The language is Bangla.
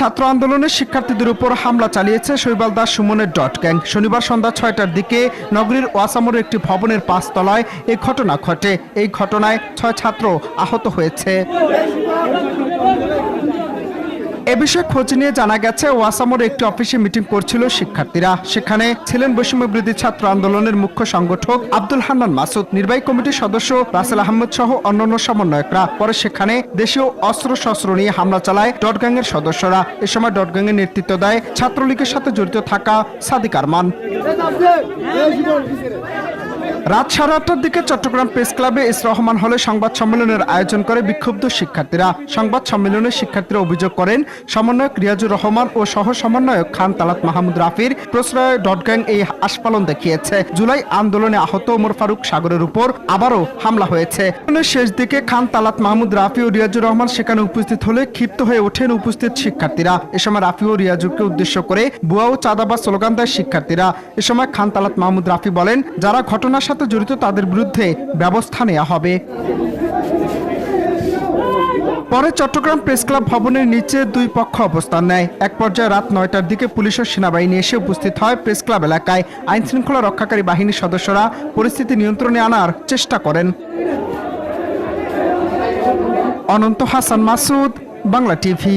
ছাত্র আন্দোলনের শিক্ষার্থীদের উপর হামলা চালিয়েছে শৈবাল দাস সুমনের ডট গ্যাং। শনিবার সন্ধ্যা ৬টার দিকে নগরীর ওয়াসামোড়ের একটি ভবনের ৫ তলায় এই ঘটনা ঘটে। এই ঘটনায় ৬ ছাত্র আহত হয়েছে। এ বিষয়ে খোঁজ নিয়ে জানা গেছে, ওয়াসামোড়ে একটি অফিসে মিটিং করছিল শিক্ষার্থীরা। সেখানে ছিলেন বৈষম্য বিরোধী ছাত্র আন্দোলনের মুখ্য সংগঠক আব্দুল হান্নান মাসুদ, নির্বাহী কমিটির সদস্য রাসেল আহমেদ সহ অন্যান্য সমন্বয়করা। পরে সেখানে দেশীয় অস্ত্রশস্ত্র নিয়ে হামলা চালায় ডট গ্যাংয়ের সদস্যরা। এ সময় ডট গ্যাংয়ের নেতৃত্ব দেয় ছাত্রলীগের সাথে জড়িত থাকা সাদিক আরমান। রাত 8:30টার দিকে চট্টগ্রাম প্রেস ক্লাবে এস রহমান হলে সংবাদ সম্মেলনের আয়োজন করে বিক্ষুব্ধ শিক্ষার্থীরা। সংবাদ সম্মেলনে শিক্ষার্থীরা অভিযোগ করেন, সমন্বয়ক রিয়াজুর রহমান ও সহ সমন্বয়ক খান তালাত মাহমুদ রাফির প্রশ্রয়ে ডট গ্যাং এই আস্ফালন দেখিয়েছে। জুলাই আন্দোলনে আহত ওমর ফারুক সাগরের উপর আবারও হামলা হয়েছে। শেষ দিকে খান তালাত মাহমুদ রাফি ও রিয়াজুর রহমান সেখানে উপস্থিত হলে ক্ষিপ্ত হয়ে ওঠেন উপস্থিত শিক্ষার্থীরা। এ সময় রাফি ও রিয়াজুরকে উদ্দেশ্য করে বুয়া ও চাঁদাবাজ স্লোগান দেয় শিক্ষার্থীরা। এ সময় খান তালাত মাহমুদ রাফি বলেন, যারা ঘটনার সাথে জড়িত তাদের বিরুদ্ধে ব্যবস্থা নেওয়া হবে। পরে চট্টগ্রাম প্রেস ক্লাব ভবনের নিচে দুই পক্ষ অবস্থান নেয়। এক পর্যায়ে রাত 9টার দিকে পুলিশ ও সেনাবাহিনী এসে উপস্থিত হয় প্রেস ক্লাব এলাকায়। আইন শৃঙ্খলা রক্ষাকারী বাহিনীর সদস্যরা পরিস্থিতি নিয়ন্ত্রণে আনার চেষ্টা করেন। অনন্ত হাসান মাসুদ, বাংলা টিভি।